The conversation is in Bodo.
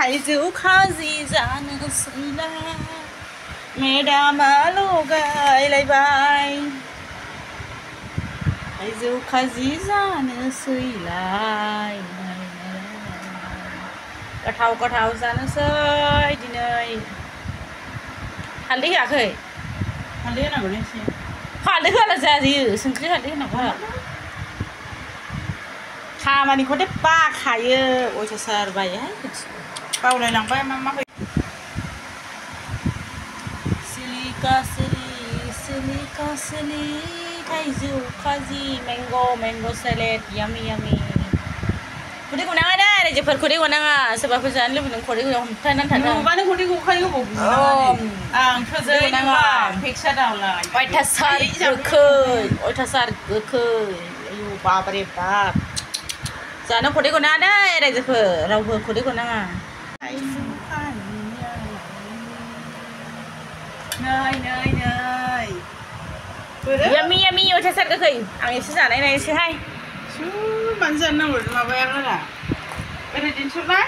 थाइजौ खाजि जानोसैला मेदामा लगायलायबाय थाइजौ खाजि जानोसैलाय गोथाव गोथाव जानोसै दिनै हालदै होआखै हालदै होनांगौ एसे हालदै होआला जायो संख्रि हालदै होनांगौ खामानिखौथे बाखायो अयथासार बायोहाय बावलायलांबाय मा मा सिलिका सिलि थाइजौ खाजि मैंग' सैलेड यामी खुदै गनाङा दे रायजोफोर खुदै गनाङा सोरबाफोर जानो लुबैदों खुदै गनाङा हमथानानै थादों नुबानो खुदै गखायो आंथ' जै फेक्सा दावलाय अयथासार गोखै आयु बाबारे बाब जानो खुदै गनाङा दे रायजोफोर रावबो खुदै गनाङा नै यामी अयथासार गोखै आं एसे जानाय नायनोसैहाय मानो जानो नांगौ माबाया बारा ओरै दिन्थिबाय